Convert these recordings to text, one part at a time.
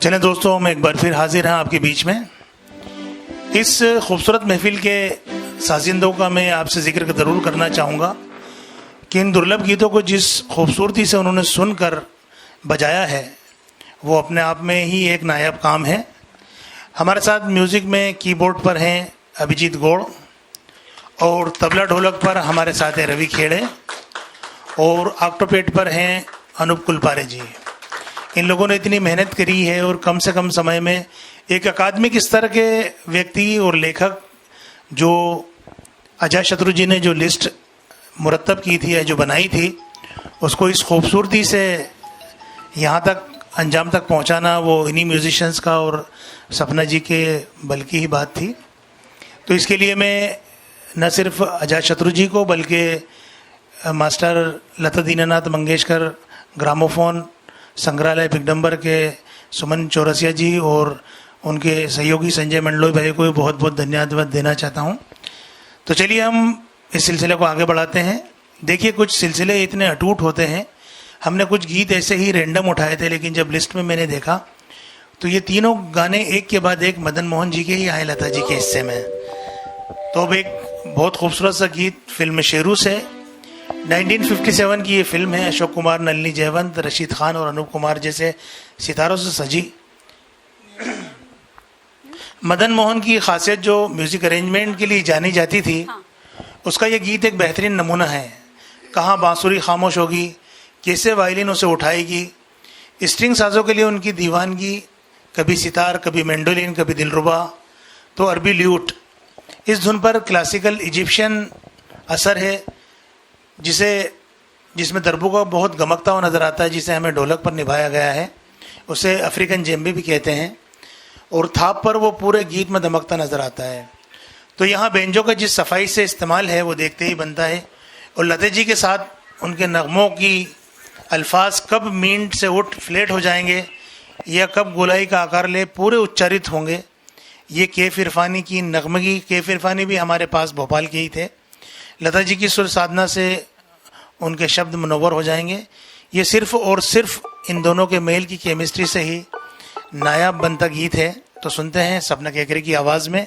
चलें दोस्तों, हम एक बार फिर हाजिर हैं आपके बीच में। इस खूबसूरत महफिल के साजिंदों का मैं आपसे जिक्र ज़रूर करना चाहूँगा कि इन दुर्लभ गीतों को जिस खूबसूरती से उन्होंने सुनकर बजाया है वो अपने आप में ही एक नायाब काम है। हमारे साथ म्यूज़िक में कीबोर्ड पर हैं अभिजीत गौड़ और तबला ढोलक पर हमारे साथ हैं रवि खेड़े और ऑक्टोपेड पर हैं अनूप कुलपारे जी। इन लोगों ने इतनी मेहनत करी है और कम से कम समय में एक अकादमिक स्तर के व्यक्ति और लेखक जो अजातशत्रु जी ने जो लिस्ट मुरतब की थी या जो बनाई थी उसको इस खूबसूरती से यहाँ तक अंजाम तक पहुँचाना वो इन्हीं म्यूजिशियंस का और सपना जी के बल की ही बात थी। तो इसके लिए मैं न सिर्फ अजातशत्रु जी को बल्कि मास्टर लता दीनानाथ मंगेशकर ग्रामोफोन संग्रहालय पिगडम्बर के सुमन चौरसिया जी और उनके सहयोगी संजय मंडलोई भाई को बहुत बहुत धन्यवाद देना चाहता हूं। तो चलिए हम इस सिलसिले को आगे बढ़ाते हैं। देखिए, कुछ सिलसिले इतने अटूट होते हैं। हमने कुछ गीत ऐसे ही रैंडम उठाए थे, लेकिन जब लिस्ट में मैंने देखा तो ये तीनों गाने एक के बाद एक मदन मोहन जी के ही आए लता जी के हिस्से में। तो अब एक बहुत खूबसूरत सा गीत फिल्म शेरू से, 1957 की ये फिल्म है। अशोक कुमार, नलिनी जयवंत, रशीद खान और अनूप कुमार जैसे सितारों से सजी। मदन मोहन की खासियत जो म्यूजिक अरेंजमेंट के लिए जानी जाती थी, उसका ये गीत एक बेहतरीन नमूना है। कहाँ बांसुरी खामोश होगी, कैसे वायलिन उसे उठाएगी। स्ट्रिंग साजों के लिए उनकी दीवानगी, कभी सितार, कभी मैंडोलिन, कभी दिलरुबा, तो अरबी ल्यूट। इस धुन पर क्लासिकल इजिप्शियन असर है जिसमें दरबों बहुत गमकता हुआ नज़र आता है, जिसे हमें ढोलक पर निभाया गया है। उसे अफ्रीकन जेम्बे भी कहते हैं और थाप पर वो पूरे गीत में दमकता नज़र आता है। तो यहाँ बेंजो का जिस सफाई से इस्तेमाल है वो देखते ही बनता है। और लता जी के साथ उनके नगमों की अल्फाज कब मींट से उठ फ्लेट हो जाएंगे या कब गोलाई का आकार ले पूरे उच्चारित होंगे। ये कैफ इरफानी की नगमगी, कैफ इरफानी भी हमारे पास भोपाल के ही थे। लता जी की सुर साधना से उनके शब्द मुनव्वर हो जाएंगे। ये सिर्फ और सिर्फ इन दोनों के मेल की केमिस्ट्री से ही नायाब बनता गीत है। तो सुनते हैं सपना केकरे की आवाज़ में।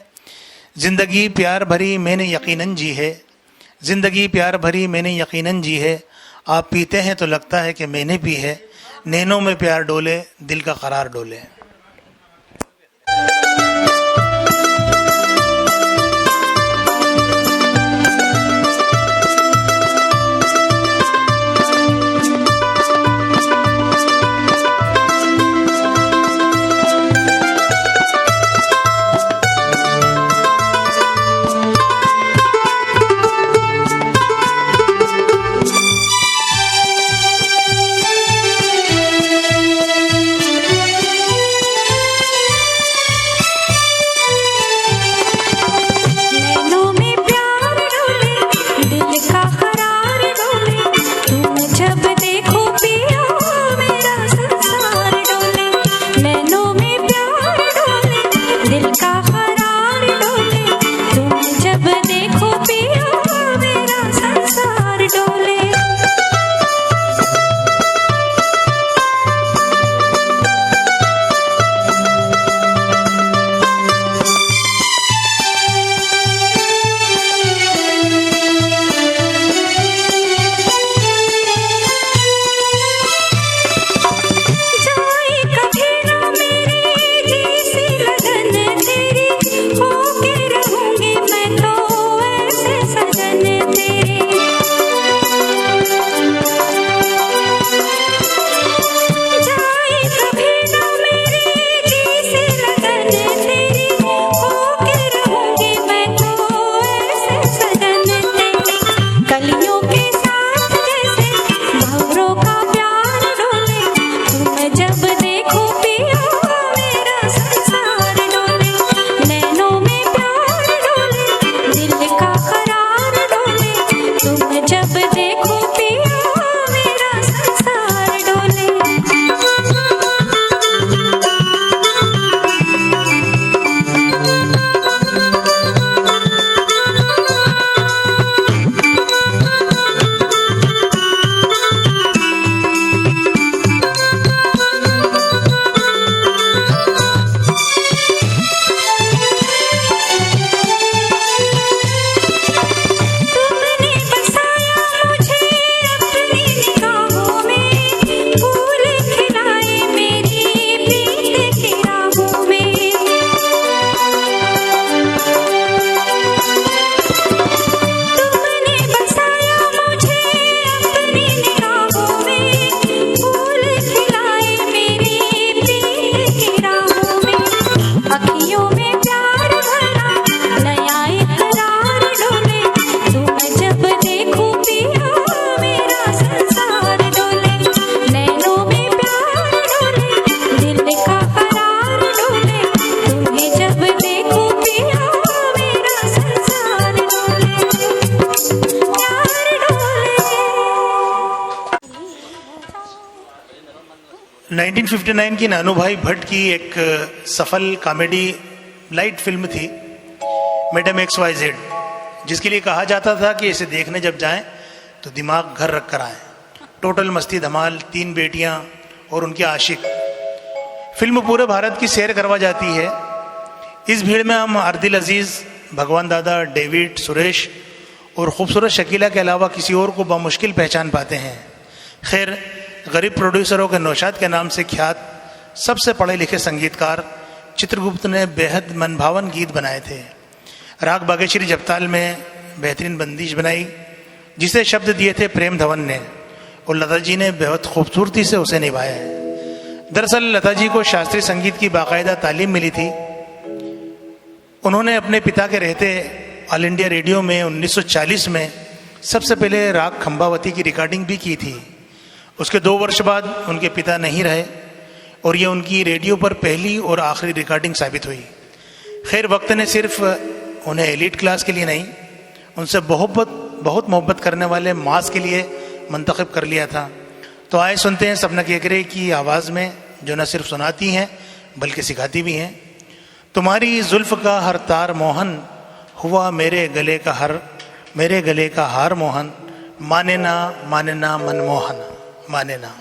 ज़िंदगी प्यार भरी मैंने यकीनन जी है, ज़िंदगी प्यार भरी मैंने यकीनन जी है, आप पीते हैं तो लगता है कि मैंने पी है, नैनों में प्यार डोले दिल का करार डोले। 1959 की नानूभाई भट्ट की एक सफल कॉमेडी लाइट फिल्म थी मैडम XYZ, जिसके लिए कहा जाता था कि इसे देखने जब जाएं तो दिमाग घर रख कर आएं। टोटल मस्ती धमाल, 3 बेटियां और उनके आशिक। फिल्म पूरे भारत की सैर करवा जाती है। इस भीड़ में हम आदिल अजीज, भगवान दादा, डेविड, सुरेश और खूबसूरत शकीला के अलावा किसी और को बामुश्किल पहचान पाते हैं। खैर, गरीब प्रोड्यूसरों के नौशाद के नाम से ख्यात सबसे पढ़े लिखे संगीतकार चित्रगुप्त ने बेहद मनभावन गीत बनाए थे। राग बागेश्वरी जपताल में बेहतरीन बंदिश बनाई, जिसे शब्द दिए थे प्रेम धवन ने, और लता जी ने बेहद खूबसूरती से उसे निभाया है। दरअसल लता जी को शास्त्रीय संगीत की बाकायदा तालीम मिली थी। उन्होंने अपने पिता के रहते ऑल इंडिया रेडियो में 1940 में सबसे पहले राग खंबावती की रिकॉर्डिंग भी की थी। उसके 2 वर्ष बाद उनके पिता नहीं रहे और ये उनकी रेडियो पर पहली और आखिरी रिकॉर्डिंग साबित हुई। खैर, वक्त ने सिर्फ उन्हें एलीट क्लास के लिए नहीं, उनसे बहुत मोहब्बत करने वाले मास के लिए मंतखब कर लिया था। तो आए सुनते हैं सपना केकरे की आवाज़ में, जो न सिर्फ सुनाती हैं बल्कि सिखाती भी हैं। तुम्हारी जुल्फ का हर तार मोहन, हुआ मेरे गले का हार मोहन, माने ना मनमोहन, माने ना।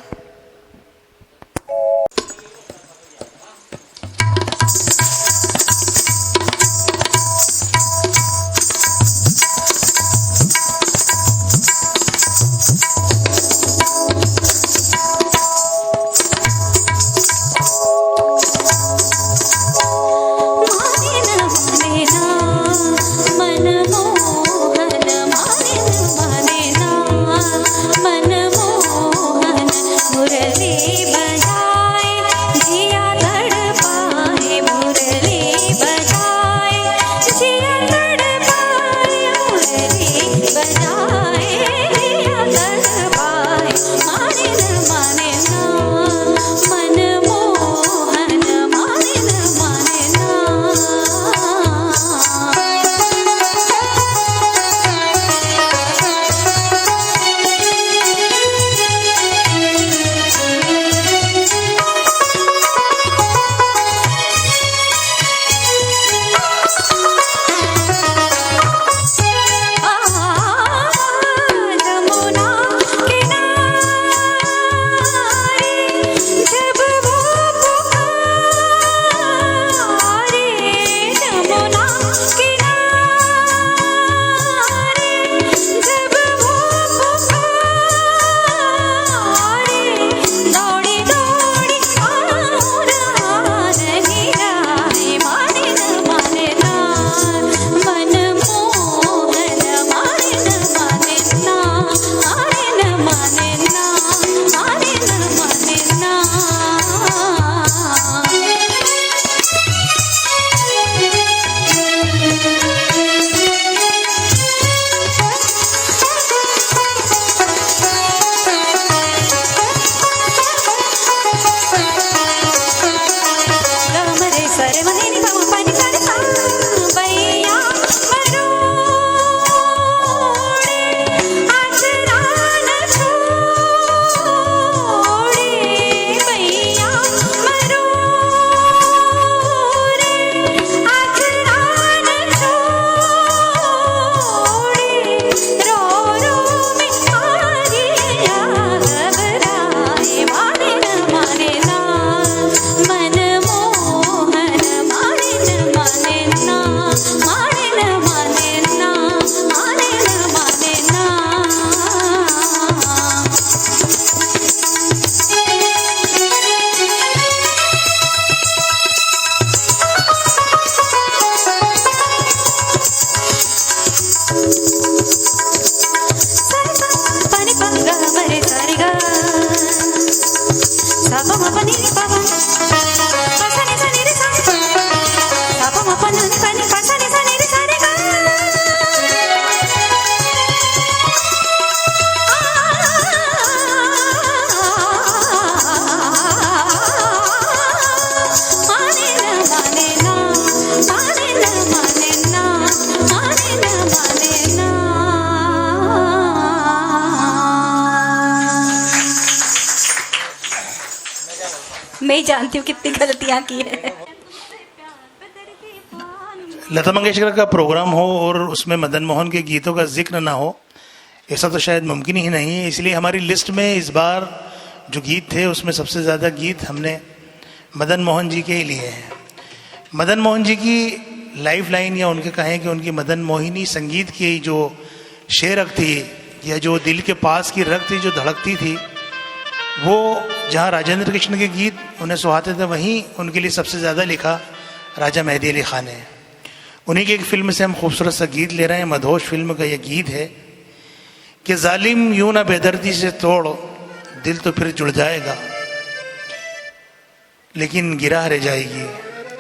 ही जानती हूँ कितनी गलतियाँ की है। लता मंगेशकर का प्रोग्राम हो और उसमें मदन मोहन के गीतों का जिक्र ना हो, ऐसा तो शायद मुमकिन ही नहीं है। इसलिए हमारी लिस्ट में इस बार जो गीत थे उसमें सबसे ज़्यादा गीत हमने मदन मोहन जी के लिए हैं। मदन मोहन जी की लाइफ लाइन, या उनके कहें कि उनकी मदन मोहिनी संगीत की जो शेरक थी, या जो दिल के पास की रग थी जो धड़कती थी, वो जहाँ राजेंद्र कृष्ण के गीत उन्हें सुहाते थे, वहीं उनके लिए सबसे ज़्यादा लिखा राजा मेहदी अली खान ने। उन्हीं की एक फिल्म से हम खूबसूरत सा गीत ले रहे हैं। मदहोश फिल्म का ये गीत है कि जालिम यूं ना बेदर्दी से तोड़, दिल तो फिर जुड़ जाएगा लेकिन गिरा रह जाएगी,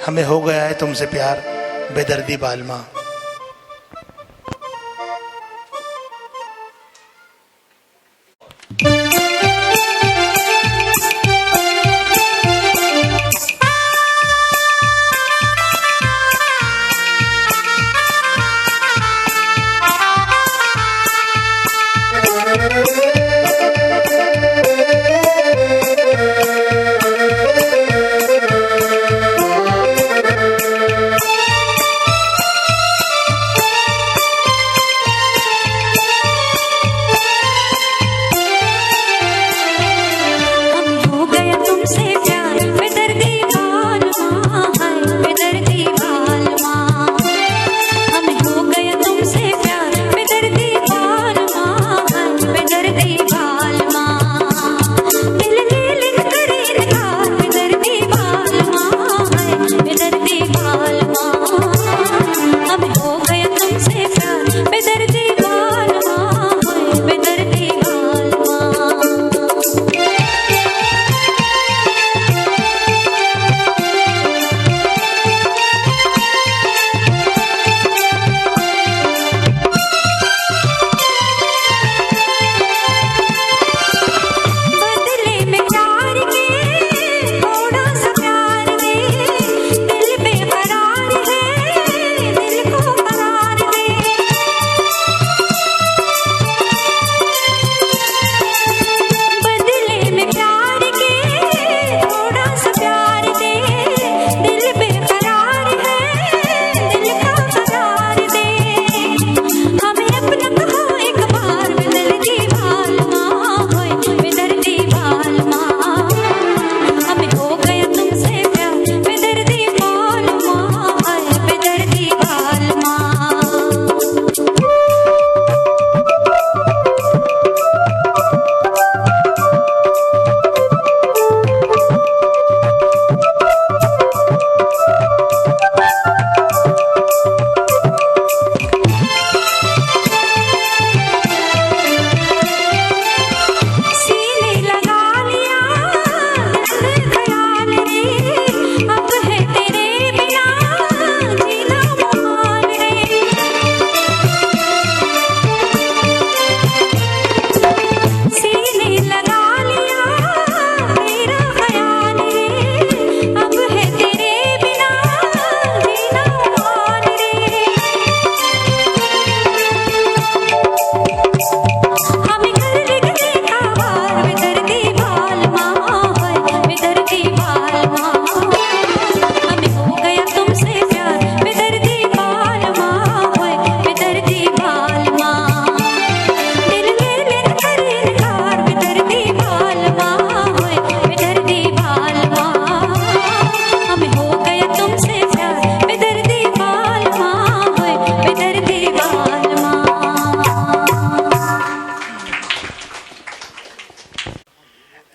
हमें हो गया है तुमसे प्यार बेदर्दी बालमा।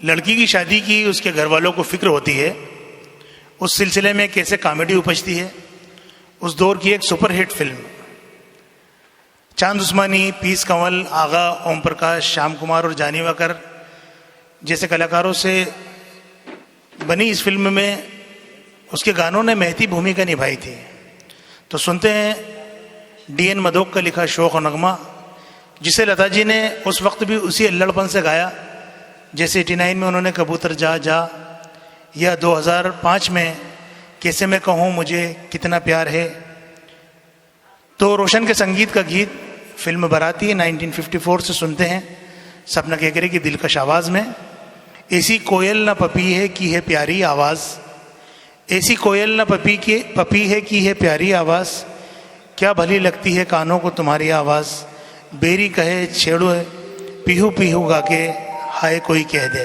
लड़की की शादी की उसके घर वालों को फिक्र होती है, उस सिलसिले में कैसे कॉमेडी उपजती है। उस दौर की एक सुपरहिट फिल्म चांद उस्मानी, पीस कंवल, आगा, ओम प्रकाश, श्याम कुमार और जानी वाकर जैसे कलाकारों से बनी इस फिल्म में उसके गानों ने महती भूमिका निभाई थी। तो सुनते हैं डीएन मधोक का लिखा शौक और नगमा, जिसे लता जी ने उस वक्त भी उसी अल्लड़पन से गाया जैसे 89 में उन्होंने कबूतर जा जा, या 2005 में कैसे मैं कहूँ मुझे कितना प्यार है। तो रोशन के संगीत का गीत फिल्म बाराती 1954 से सुनते हैं सपना केकरे की दिलकश आवाज़ में। ऐसी कोयल न पपी है की है प्यारी आवाज़, ऐसी कोयल न पपी है की है प्यारी आवाज़, क्या भली लगती है कानों को तुम्हारी आवाज़, बेरी कहे छेड़ो है पीहू पीहू गा के हाय कोई कह दे।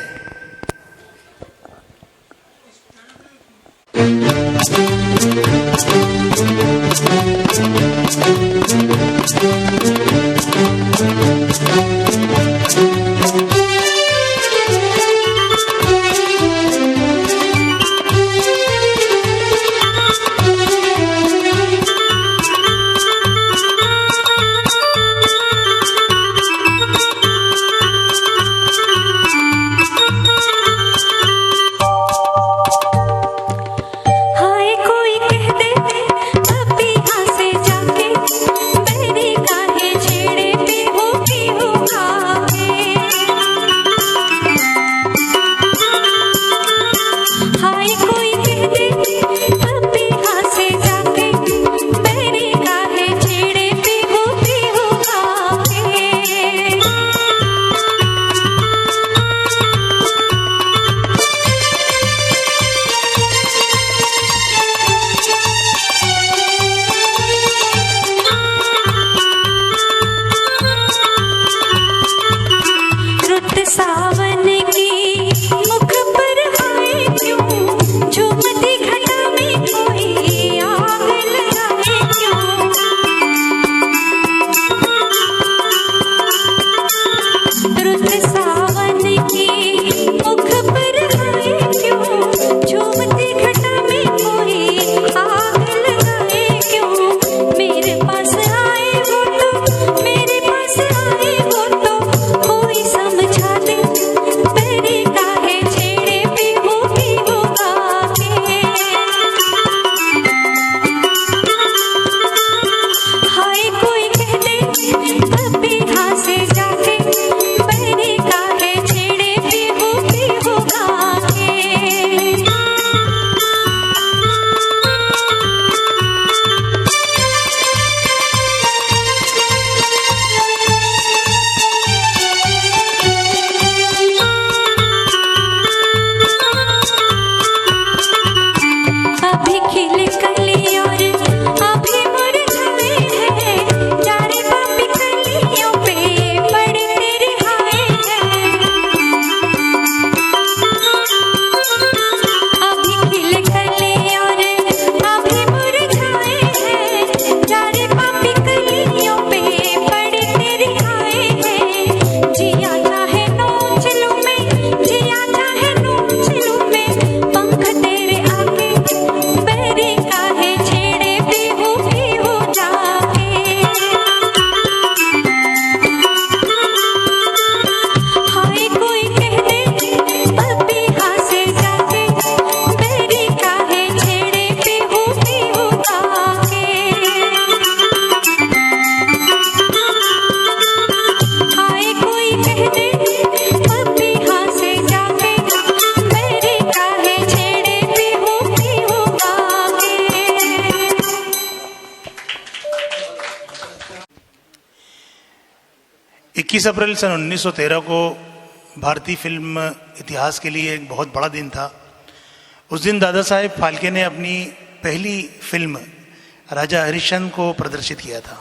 इक्कीस अप्रैल सन 1913 को भारतीय फिल्म इतिहास के लिए एक बहुत बड़ा दिन था। उस दिन दादा साहेब फाल्के ने अपनी पहली फिल्म राजा हरिश्चंद्र को प्रदर्शित किया था।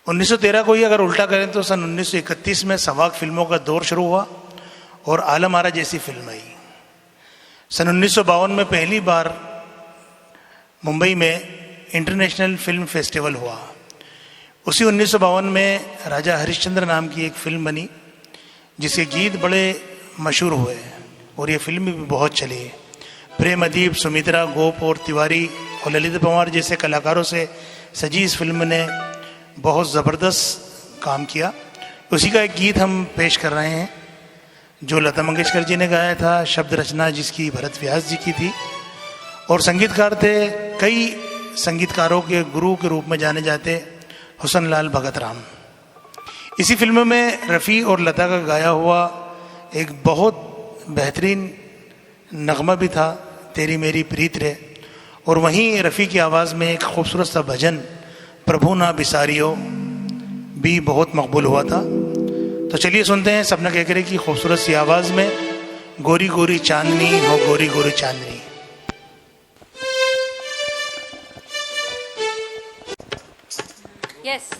1913 को ही अगर उल्टा करें तो सन 1931 में सवाक फिल्मों का दौर शुरू हुआ और आलम आरा जैसी फिल्म आई। सन 1952 में पहली बार मुंबई में इंटरनेशनल फिल्म फेस्टिवल हुआ। उसी 1952 में राजा हरिश्चंद्र नाम की एक फिल्म बनी जिसके गीत बड़े मशहूर हुए और ये फिल्म भी बहुत चली। प्रेम अदीब, सुमित्रा, गोप और तिवारी और ललित पंवार जैसे कलाकारों से सजी इस फिल्म ने बहुत ज़बरदस्त काम किया। उसी का एक गीत हम पेश कर रहे हैं जो लता मंगेशकर जी ने गाया था, शब्द रचना जिसकी भरत व्यास जी की थी और संगीतकार थे कई संगीतकारों के गुरु के रूप में जाने जाते हुसन लाल भगत राम। इसी फिल्म में रफ़ी और लता का गाया हुआ एक बहुत बेहतरीन नगमा भी था, तेरी मेरी प्रीत रे, और वहीं रफ़ी की आवाज़ में एक खूबसूरत सा भजन प्रभु ना बिसारियो भी बहुत मकबूल हुआ था। तो चलिए सुनते हैं सपना केकरे की खूबसूरत सी आवाज़ में गोरी गोरी चांदनी हो गोरी गोरी चांदनी। यस।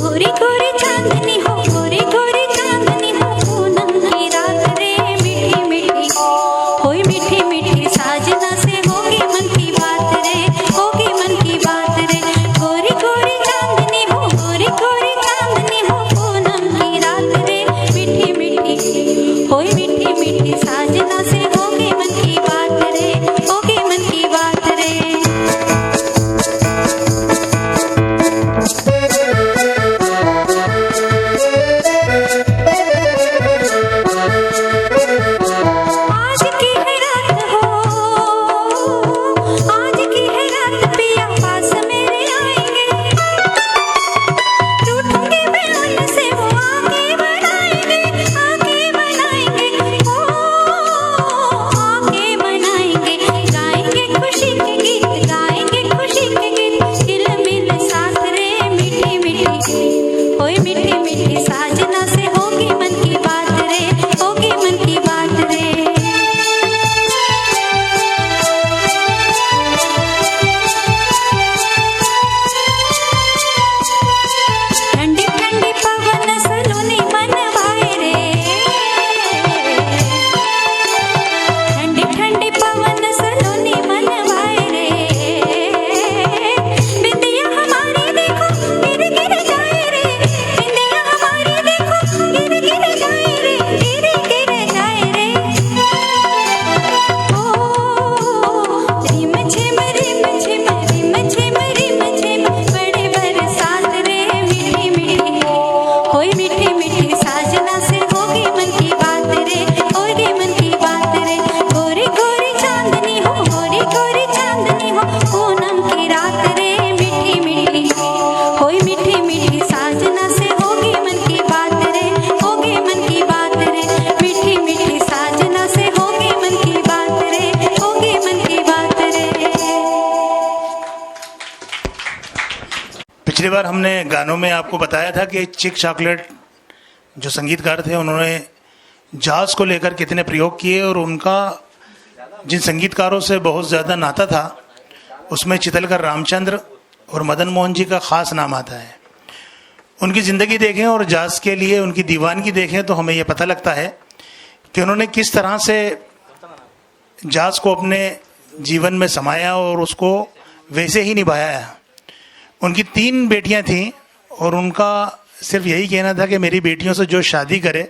गोरी गोरी चांदनी हो गोरी गोरी चांदनी हो पूनम की रात रे मीठी मीठी होई मीठी मीठी साजना से होगी मन की बात रे होगी मन की बात रे। गोरी गोरी चांदनी हो गोरी गोरी चांदनी हो पूनम की रात रे मीठी मीठी होई मीठी मीठी साजना से होगी मन की बात रे होगी मन की बात रे। आज की है रात हो आज की है रात पिया पास मेरे आएंगे रूठूंगी मैं उनसे वो आगे बनाएंगे ओ आगे बनाएंगे गाएंगे खुशी के गीत गाएंगे खुशी के गीत दिल मिल साथ रे मीठी मीठी होई मीठी मीठी साजना से होगी मन की बात रे होगी मन की बात रे। ठंडी ठंडी पवन सलोनी मन भाए रे ठंडी ठंडी पवन सलोनी मन भाए रे बिंदिया हमारी देखो गिर गिर जाए रे बिंदिया हमारी देखो गिर गिर जाए रे गिर गिर जाए रे। ओ रिम झिम बड़े बरसात रे मीठी मीठी होई मीठी मीठी साजना से होगी मन की बात रे होगी मन की बात रे। गोरी गोरी चांदनी हो गोरी गोरी चांदनी हो पूनम की रात रे मीठी मीठी होई मीठी मीठी साजना से होगी मन की बात रे होगी मन की बात रे मीठी मीठी साजना से होगी मन की बात रे होगी मन की बात रे। पिछली बार हमने गानों में आपको बताया था कि चिक चॉकलेट जो संगीतकार थे उन्होंने जाज को लेकर कितने प्रयोग किए और उनका जिन संगीतकारों से बहुत ज़्यादा नाता था उसमें चितलकर रामचंद्र और मदन मोहन जी का ख़ास नाम आता है। उनकी ज़िंदगी देखें और जाज के लिए उनकी दीवानगी देखें तो हमें यह पता लगता है कि उन्होंने किस तरह से जाज को अपने जीवन में समाया और उसको वैसे ही निभाया है। उनकी 3 बेटियां थीं और उनका सिर्फ यही कहना था कि मेरी बेटियों से जो शादी करे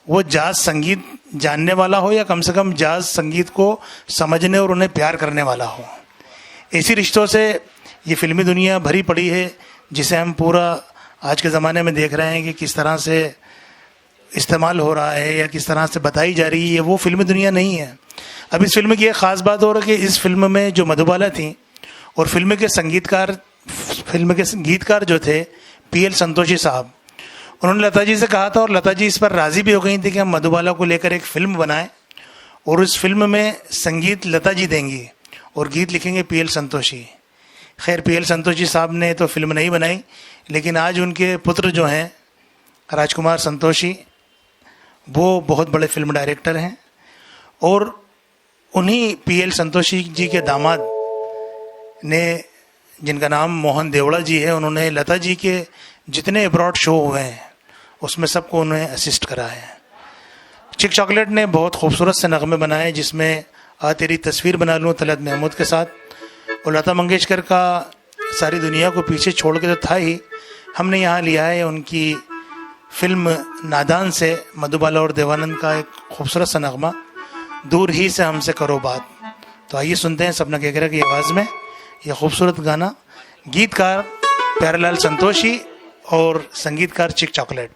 वो जाज संगीत जानने वाला हो या कम से कम जाज संगीत को समझने और उन्हें प्यार करने वाला हो। ऐसी रिश्तों से ये फिल्मी दुनिया भरी पड़ी है जिसे हम पूरा आज के ज़माने में देख रहे हैं कि किस तरह से इस्तेमाल हो रहा है या किस तरह से बताई जा रही है। वो फिल्मी दुनिया नहीं है। अब इस फिल्म की एक ख़ास बात हो रही है कि इस फिल्म में जो मधुबाला थी और फिल्म के गीतकार जो थे पीएल संतोषी साहब, उन्होंने लता जी से कहा था और लता जी इस पर राज़ी भी हो गई थी कि हम मधुबाला को लेकर एक फ़िल्म बनाएं और उस फिल्म में संगीत लता जी देंगी और गीत लिखेंगे पीएल संतोषी। खैर पीएल संतोषी साहब ने तो फिल्म नहीं बनाई, लेकिन आज उनके पुत्र जो हैं राजकुमार संतोषी वो बहुत बड़े फिल्म डायरेक्टर हैं और उन्हीं पीएल संतोषी जी के दामाद ने, जिनका नाम मोहन देवड़ा जी है, उन्होंने लता जी के जितने अब्रॉड शो हुए हैं उसमें सबको उन्हें असिस्ट करा है। चिक चॉकलेट ने बहुत खूबसूरत से नगमे बनाए जिसमें आ तेरी तस्वीर बना लूँ तलत महमूद के साथ, और लता मंगेशकर का सारी दुनिया को पीछे छोड़ के तो था ही, हमने यहाँ लिया है उनकी फिल्म नादान से मधुबाला और देवानंद का एक खूबसूरत सा नगमा दूर ही से हमसे करो बात। तो आइए सुनते हैं सपना केकरा की आवाज़ में यह खूबसूरत गाना, गीतकार प्यारेलाल संतोषी और संगीतकार चिक चॉकलेट।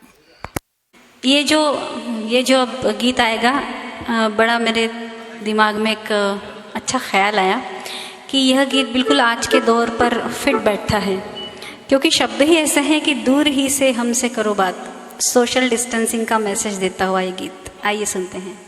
ये जो अब गीत आएगा बड़ा मेरे दिमाग में एक अच्छा ख्याल आया कि यह गीत बिल्कुल आज के दौर पर फिट बैठता है, क्योंकि शब्द ही ऐसे हैं कि दूर ही से हमसे करो बात, सोशल डिस्टेंसिंग का मैसेज देता हुआ ये गीत। आइए सुनते हैं।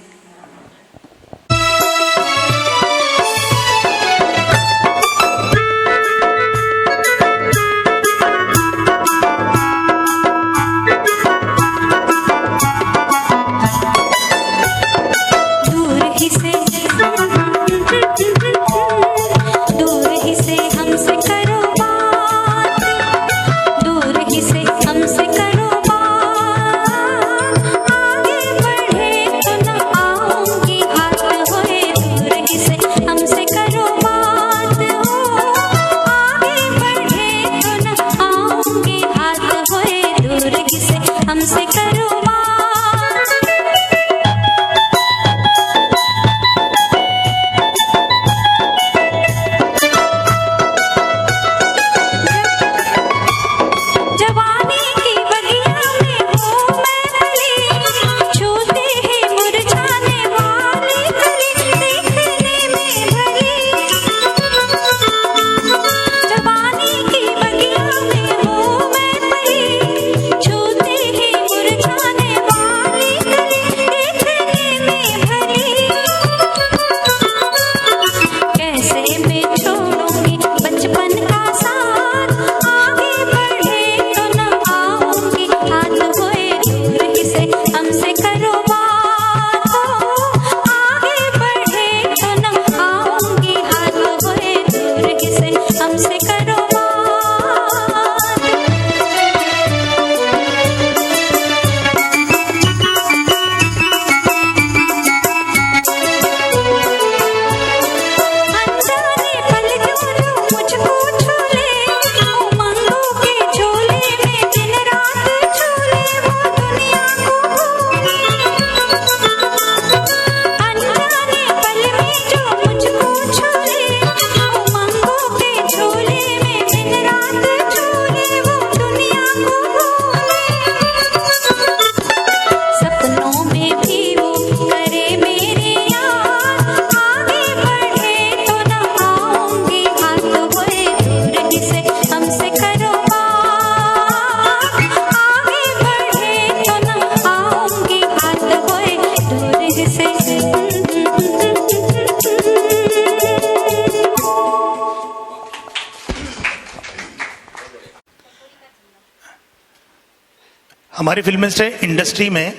हमारी फिल्म इंडस्ट्री में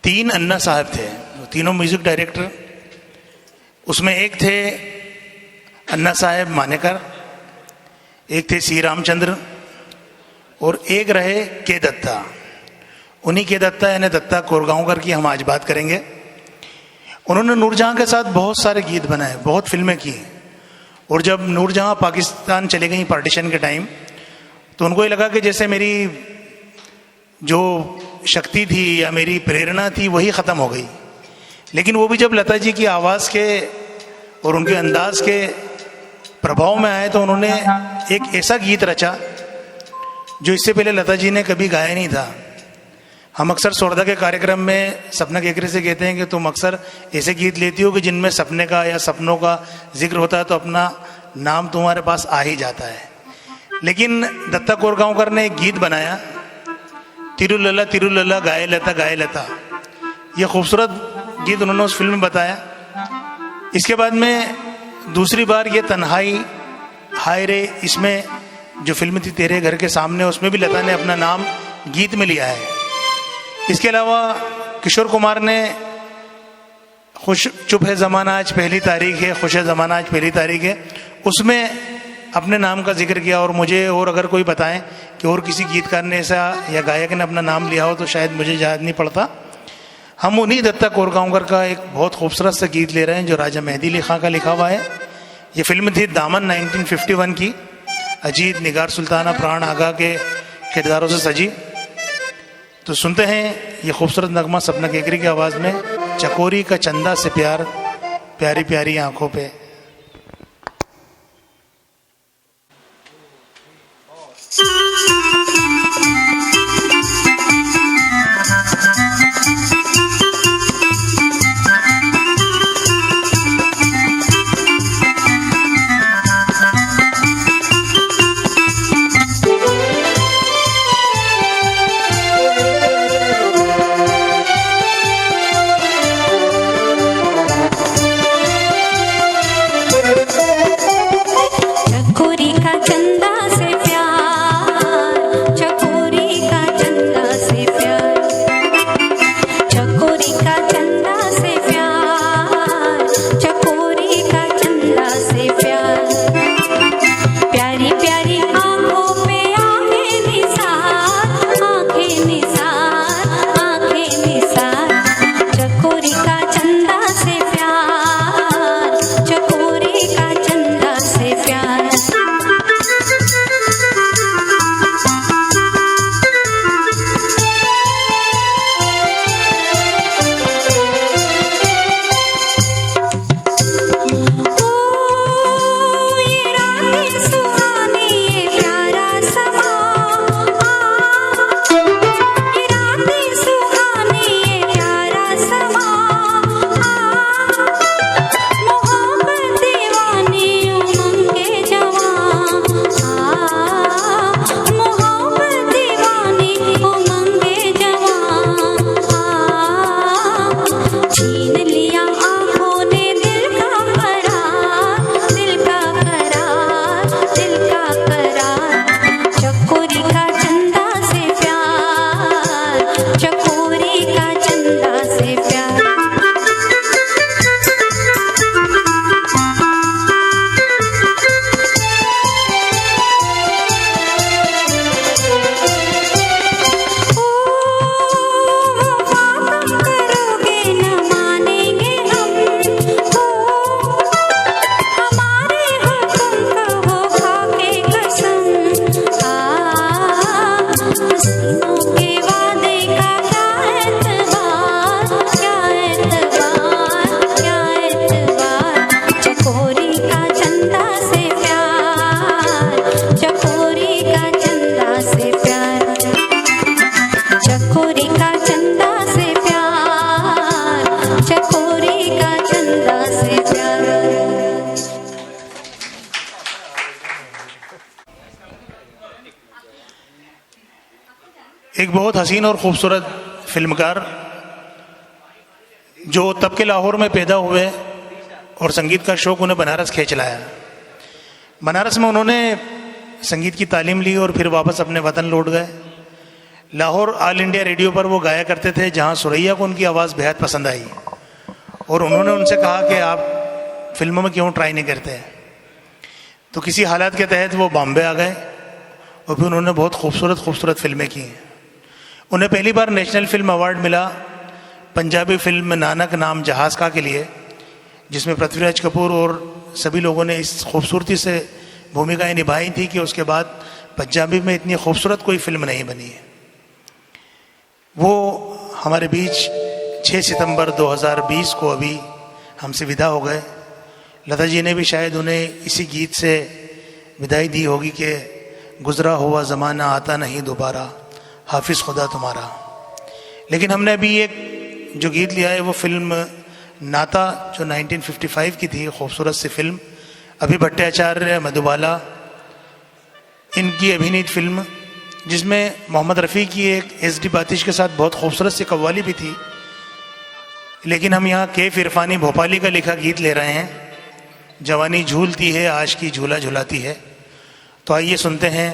3 अन्ना साहब थे, तीनों म्यूजिक डायरेक्टर। उसमें एक थे अन्ना साहब मानेकर, एक थे सी रामचंद्र और एक रहे के दत्ता। उन्हीं के दत्ता यानी दत्ता कोरगांवकर की हम आज बात करेंगे। उन्होंने नूरजहां के साथ बहुत सारे गीत बनाए, बहुत फिल्में की। और जब नूरजहां पाकिस्तान चले गई पार्टीशन के टाइम, तो उनको ये लगा कि जैसे मेरी जो शक्ति थी या मेरी प्रेरणा थी वही ख़त्म हो गई। लेकिन वो भी जब लता जी की आवाज़ के और उनके अंदाज के प्रभाव में आए, तो उन्होंने एक ऐसा गीत रचा जो इससे पहले लता जी ने कभी गाया नहीं था। हम अक्सर सोरदा के कार्यक्रम में सपना केकरे से कहते हैं कि तुम अक्सर ऐसे गीत लेती हो कि जिनमें सपने का या सपनों का जिक्र होता है, तो अपना नाम तुम्हारे पास आ ही जाता है। लेकिन दत्ता कोरगांवकर ने एक गीत बनाया, तिरुलला गाए लता। ये खूबसूरत गीत उन्होंने उस फिल्म में बताया। इसके बाद में दूसरी बार ये तन्हाई हाय रे, इसमें जो फिल्म थी तेरे घर के सामने, उसमें भी लता ने अपना नाम गीत में लिया है। इसके अलावा किशोर कुमार ने चुप है ज़माना आज पहली तारीख है, खुश है ज़माना आज पहली तारीख है, उसमें अपने नाम का जिक्र किया। और मुझे और अगर कोई बताएं कि और किसी गीतकार ने ऐसा या गायक ने अपना नाम लिया हो तो शायद मुझे याद नहीं पड़ता। हम उन्हीं दत्ता कोरगांवकर का एक बहुत खूबसूरत सा गीत ले रहे हैं जो राजा मेहदी अली खां का लिखा हुआ है। ये फिल्म थी दामन 1951 की, अजीत, निगार सुल्ताना, प्राण आगा के किरदारों से सजी। तो सुनते हैं ये खूबसूरत नगमा सपना केकरी की आवाज़ में, चकोरी का चंदा से प्यार, प्यारी प्यारी आंखों पे। हसीनों के वादे का क्या एतबार, क्या एतबार, क्या एतबार। चकोरी का चंदा से प्यार, चकोरी का चंदा से प्यार, चकोरी का चंदा से प्यार, चकोरी का चंदा से प्यार। एक बहुत हसीन और ख़ूबसूरत फिल्मकार जो तब के लाहौर में पैदा हुए और संगीत का शौक़ उन्हें बनारस खींच लाया। बनारस में उन्होंने संगीत की तालीम ली और फिर वापस अपने वतन लौट गए। लाहौर ऑल इंडिया रेडियो पर वो गाया करते थे, जहाँ सुरैया को उनकी आवाज़ बेहद पसंद आई और उन्होंने उनसे कहा कि आप फिल्मों में क्यों ट्राई नहीं करते। तो किसी हालात के तहत वो बॉम्बे आ गए और फिर उन्होंने बहुत खूबसूरत फिल्में की। उन्हें पहली बार नेशनल फिल्म अवार्ड मिला पंजाबी फिल्म नानक नाम जहाज़ का के लिए, जिसमें पृथ्वीराज कपूर और सभी लोगों ने इस खूबसूरती से भूमिकाएं निभाई थी कि उसके बाद पंजाबी में इतनी खूबसूरत कोई फिल्म नहीं बनी है। वो हमारे बीच 6 सितंबर 2020 को अभी हमसे विदा हो गए। लता जी ने भी शायद उन्हें इसी गीत से विदाई दी होगी कि गुजरा हुआ ज़माना आता नहीं दोबारा, हाफिज़ खुदा तुम्हारा। लेकिन हमने अभी एक जो गीत लिया है वो फिल्म नाता जो 1955 की थी, खूबसूरत सी फिल्म, अभी भट्टाचार्य मधुबाला इनकी अभिनीत फिल्म, जिसमें मोहम्मद रफ़ी की एक SD बातिश के साथ बहुत खूबसूरत सी कव्वाली भी थी। लेकिन हम यहाँ कैफ इरफानी भोपाली का लिखा गीत ले रहे हैं, जवानी झूलती है आशिकी झूला झुलाती है। तो आइए सुनते हैं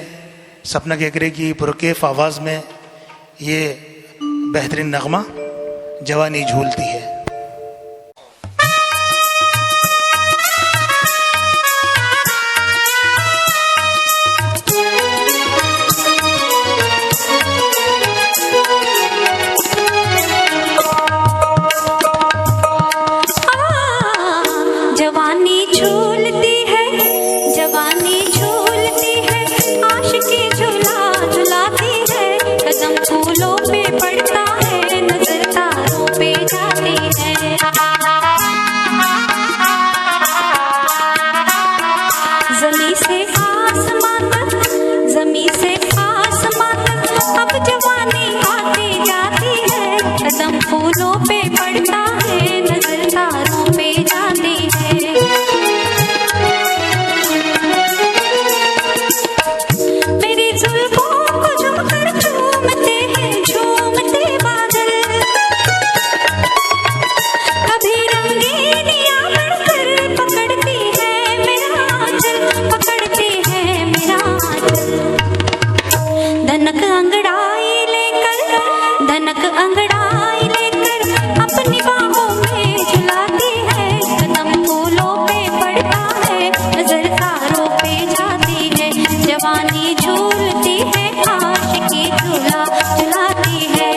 सपना केकरे की पुरकैफ आवाज़ में ये बेहतरीन नगमा जवानी झूलती है। जवानी झूलती है, जवानी झूलती है, आशिकी झूला झुलाती है। कदम फूलों पे पड़ता है, नजर तारों पे जाती है। ज़मीं से आसमां तक, ज़मीं से आसमां तक अब जवानी आती जाती है। कदम फूलों पे पड़ता है, नजर तारों पे जाती है। मेरी जुल्फों को झूमकर झूमते हैं, झूमते बादल। कभी रंगीनियां बढ़कर पकड़ती है मेरा आंचल, पकड़ती है मेरा आंचल। धनक अंगड़ाई लेकर, धनक अंगड़ाई लेकर अपनी बाहों में झुलाती है। कदम फूलों पे पड़ता है, नजर तारों पे जाती है। जवानी झूलती है, आशिकी झूला झुलाती है।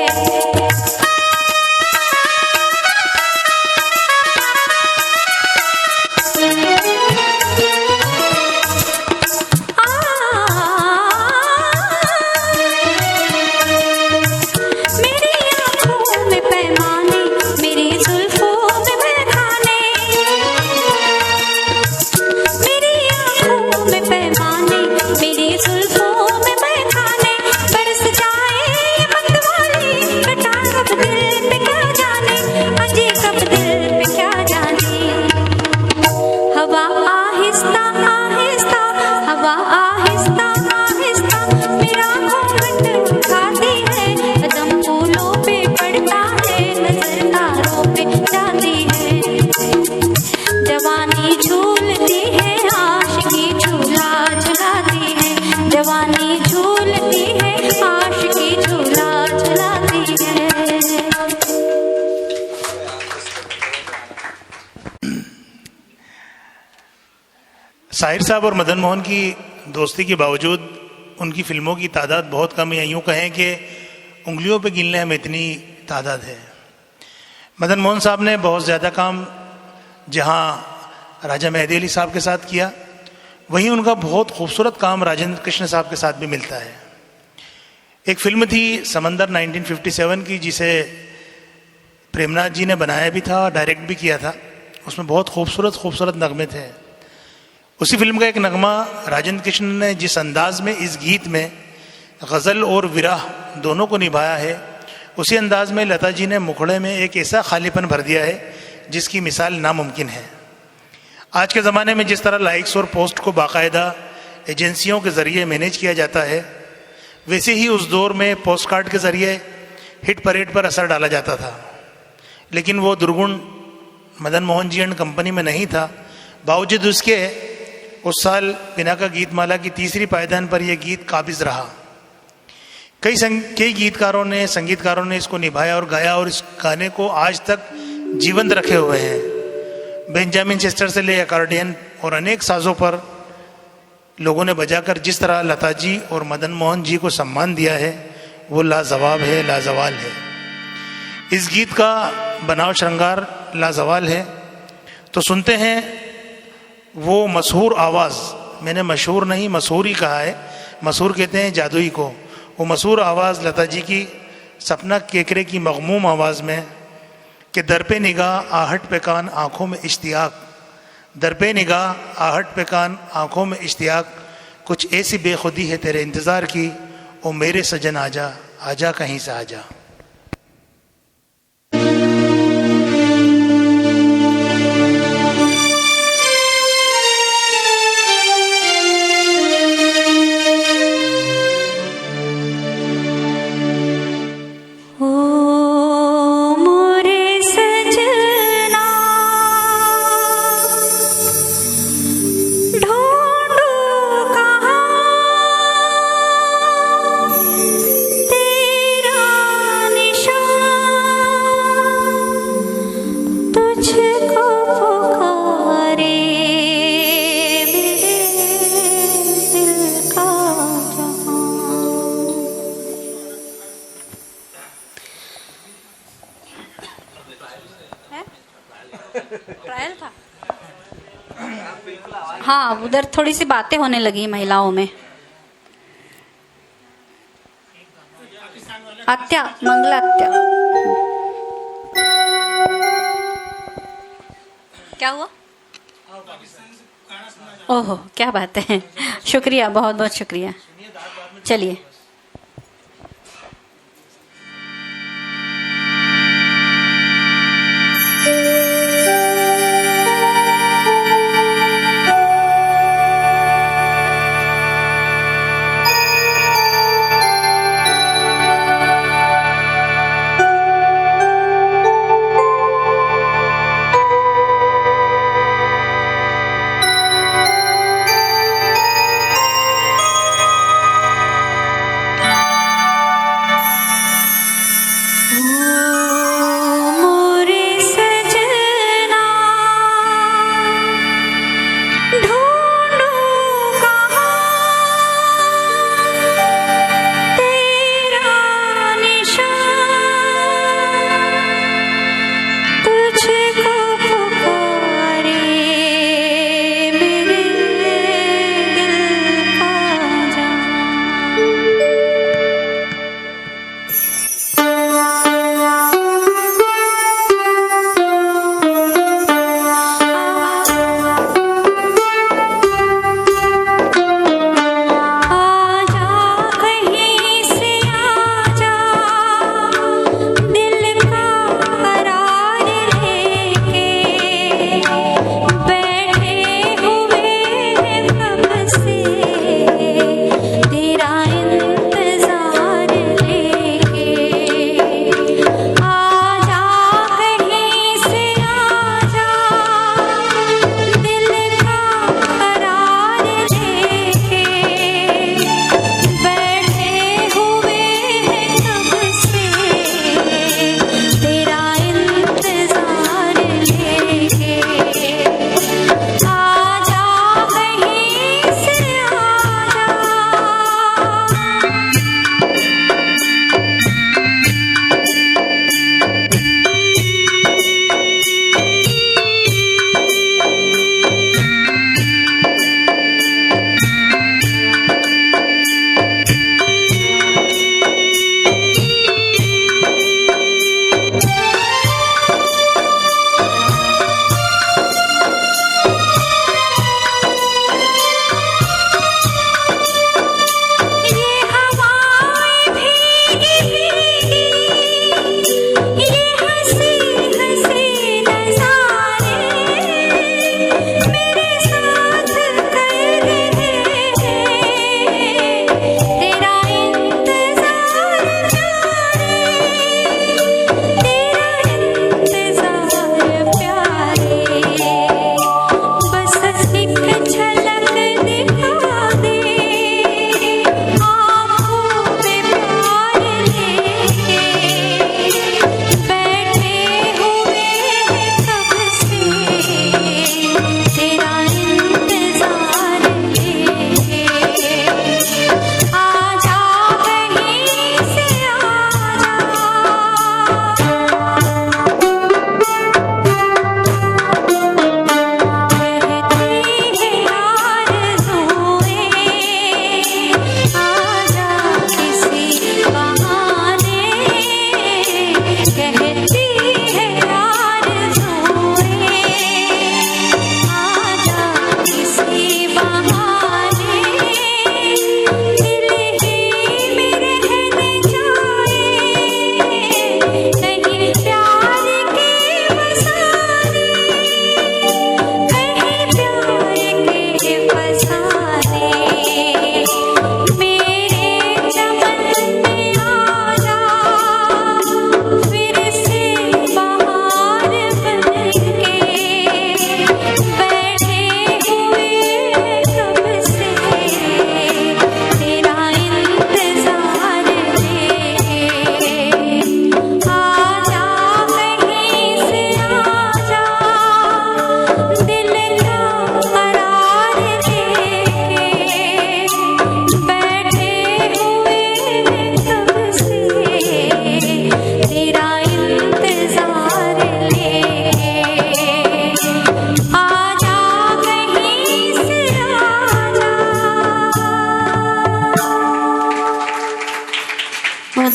मेरी आँखों में पैमाने, मेरी जुल्फों में महकाने। मेरी आँखों में पैमाने, मेरी जुल्फों में महकाने। बरस जाए ये मतवाली कटा कब दिल पे क्या जाने, अजी कब दिल पे क्या जाने। हवा आहिस्ता आहिस्ता, हवा आहिस्ता आहिस्ता मेरा घूंघट उठाती है। कदम फूलों पे पड़ता है, नजर तारों पे जाती है। जवानी झूलती है, आशिकी झूला झुलाती है। जवानी झूलती है, आशिकी झूला झुलाती है। साहिर साहब और मदन मोहन की दोस्ती के बावजूद उनकी फिल्मों की तादाद बहुत कम है, यूँ कहें कि उंगलियों पे गिनने में इतनी तादाद है। मदन मोहन साहब ने बहुत ज़्यादा काम जहाँ राजा मेहदी अली साहब के साथ किया, वहीं उनका बहुत खूबसूरत काम राजेंद्र कृष्ण साहब के साथ भी मिलता है। एक फिल्म थी समंदर 1957 की, जिसे प्रेमनाथ जी ने बनाया भी था और डायरेक्ट भी किया था। उसमें बहुत खूबसूरत खूबसूरत नगमे थे। उसी फिल्म का एक नगमा राजेंद्र कृष्ण ने जिस अंदाज में इस गीत में गज़ल और विरह दोनों को निभाया है, उसी अंदाज में लता जी ने मुखड़े में एक ऐसा खालीपन भर दिया है जिसकी मिसाल नामुमकिन है। आज के ज़माने में जिस तरह लाइक्स और पोस्ट को बाकायदा एजेंसियों के ज़रिए मैनेज किया जाता है, वैसे ही उस दौर में पोस्ट कार्ड के ज़रिए हिट परेड पर असर डाला जाता था। लेकिन वो दुर्गुण मदन मोहन जी एंड कंपनी में नहीं था। बावजूद उसके उस साल पिनाका गीतमाला की तीसरी पायदान पर यह गीत काबिज रहा। कई गीतकारों ने, संगीतकारों ने इसको निभाया और गाया और इस गाने को आज तक जीवंत रखे हुए हैं। बेंजामिन चेस्टर से ले अकॉर्डियन और अनेक साजों पर लोगों ने बजाकर जिस तरह लता जी और मदन मोहन जी को सम्मान दिया है, वो लाजवाब है, लाजवाल है। इस गीत का बनाव श्रृंगार लाजवाल है। तो सुनते हैं वो मशहूर आवाज़, मैंने मशहूर नहीं मशहूर ही कहा है, मशहूर कहते हैं जादुई को। वो मशहूर आवाज़ लता जी की सपना केकरे की मगमूम आवाज़ में कि दर पे निगाह आहट पे कान आँखों में इश्तियाक, दर पे निगाह आहट पे कान आँखों में इश्तियाक, कुछ ऐसी बेखुदी है तेरे इंतज़ार की, ओ मेरे सजन आजा, आजा कहीं से आजा। ट्रायल था। हाँ, उधर थोड़ी सी बातें होने लगी महिलाओं में। आत्या, मंगला आत्या, क्या हुआ? ओहो, क्या बात है, शुक्रिया, बहुत बहुत शुक्रिया। चलिए।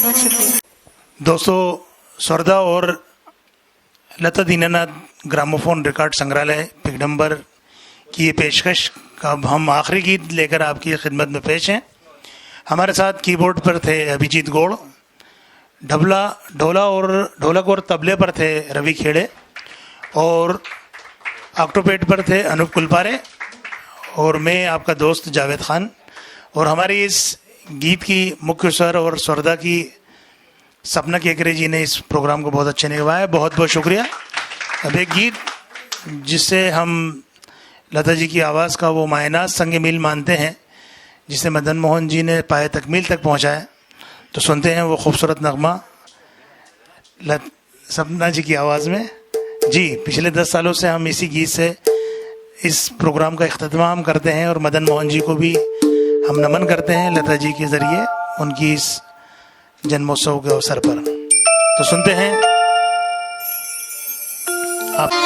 बहुत बहुत शुक्रिया। दोस्तों, स्वर्धा और लता दीनानाथ ग्रामोफोन रिकॉर्ड संग्रहालय पिगडम्बर की ये पेशकश का हम आखिरी गीत लेकर आपकी खिदमत में पेश हैं। हमारे साथ कीबोर्ड पर थे अभिजीत गौड़, ढोलक और तबले पर थे रवि खेड़े, और ऑक्टोपेड पर थे अनूप कुलपारे, और मैं आपका दोस्त जावेद खान। और हमारी इस गीत की मुख्य स्वर और स्वर्धा की सपना केकरे जी ने इस प्रोग्राम को बहुत अच्छे ने गवाया। बहुत बहुत शुक्रिया। अब एक गीत जिससे हम लता जी की आवाज़ का वो मायनात संग मील मानते हैं, जिसे मदन मोहन जी ने पाए तकमील तक पहुंचाया, तो सुनते हैं वो खूबसूरत नगमा सपना जी की आवाज़ में। जी, पिछले 10 सालों से हम इसी गीत से इस प्रोग्राम का इख्तिताम करते हैं, और मदन मोहन जी को भी हम नमन करते हैं लता जी के ज़रिए उनकी इस जन्मोत्सव के अवसर पर। तो सुनते हैं आप।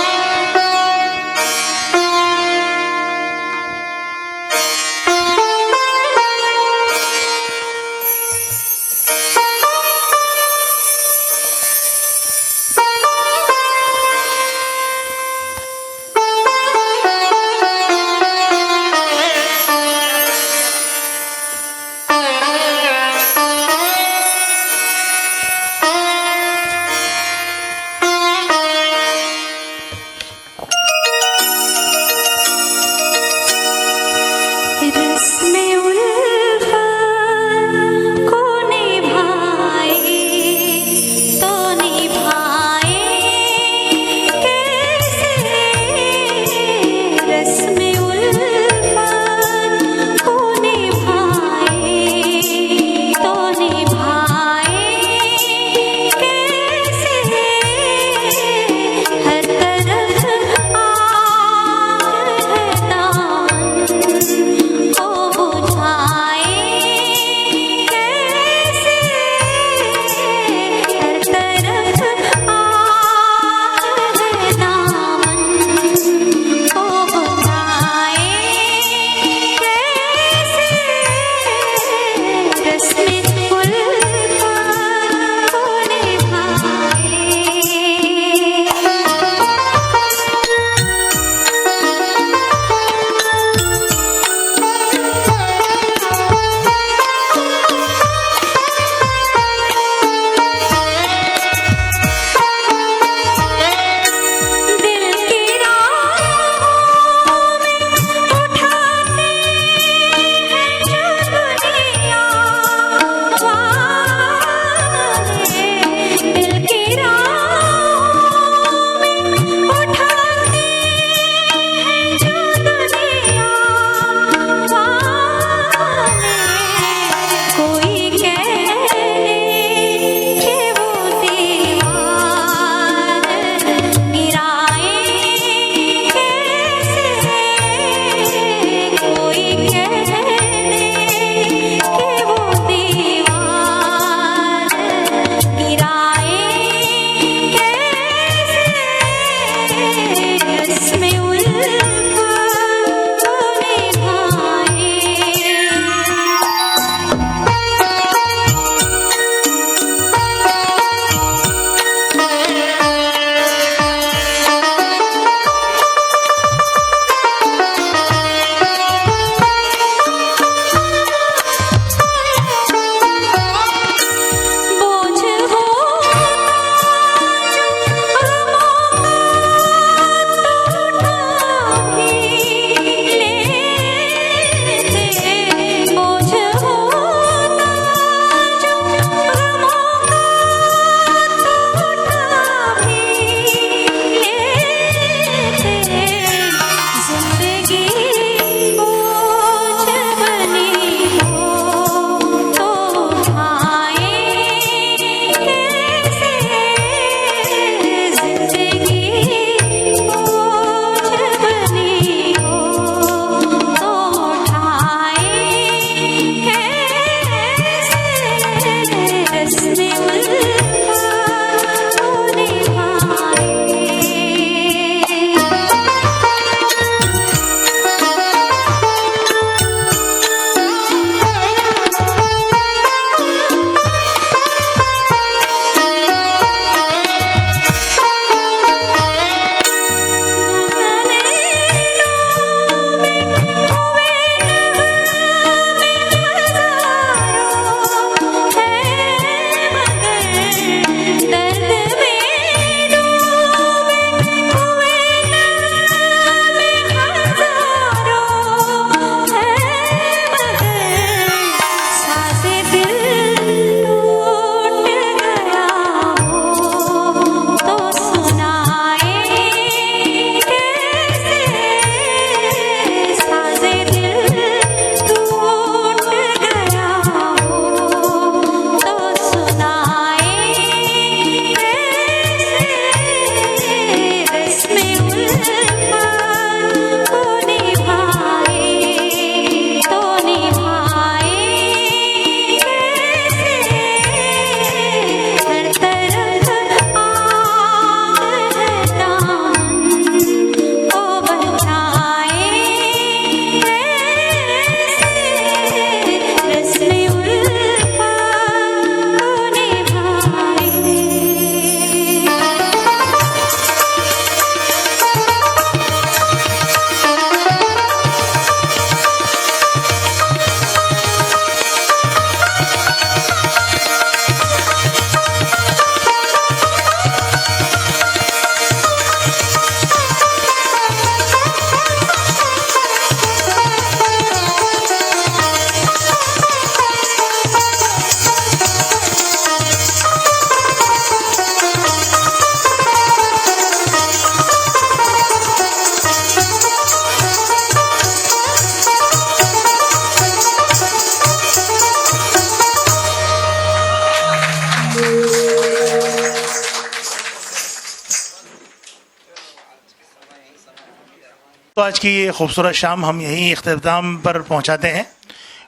तो आज की ये खूबसूरत शाम हम यहीं इख्तिताम पर पहुंचाते हैं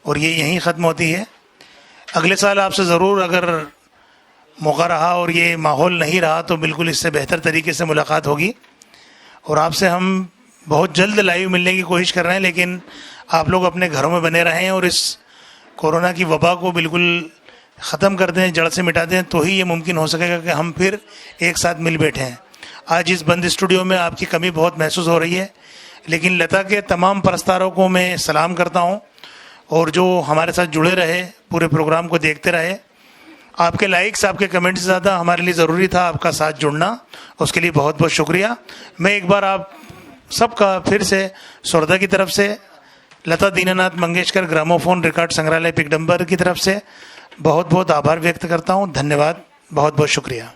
और ये यहीं ख़त्म होती है। अगले साल आपसे ज़रूर अगर मौका रहा और ये माहौल नहीं रहा तो बिल्कुल इससे बेहतर तरीके से मुलाकात होगी और आपसे हम बहुत जल्द लाइव मिलने की कोशिश कर रहे हैं, लेकिन आप लोग अपने घरों में बने रहें और इस कोरोना की वबा को बिल्कुल ख़त्म कर दें, जड़ से मिटा दें, तो ही ये मुमकिन हो सकेगा कि हम फिर एक साथ मिल बैठें। आज इस बंद स्टूडियो में आपकी कमी बहुत महसूस हो रही है, लेकिन लता के तमाम परस्तारों को मैं सलाम करता हूँ और जो हमारे साथ जुड़े रहे, पूरे प्रोग्राम को देखते रहे। आपके लाइक्स, आपके कमेंट्स से ज़्यादा हमारे लिए ज़रूरी था आपका साथ जुड़ना, उसके लिए बहुत बहुत शुक्रिया। मैं एक बार आप सबका फिर से सुरदा की तरफ से, लता दीनानाथ मंगेशकर ग्रामोफोन रिकॉर्ड संग्रहालय पिकडम्बर की तरफ से बहुत बहुत आभार व्यक्त करता हूँ। धन्यवाद, बहुत बहुत शुक्रिया।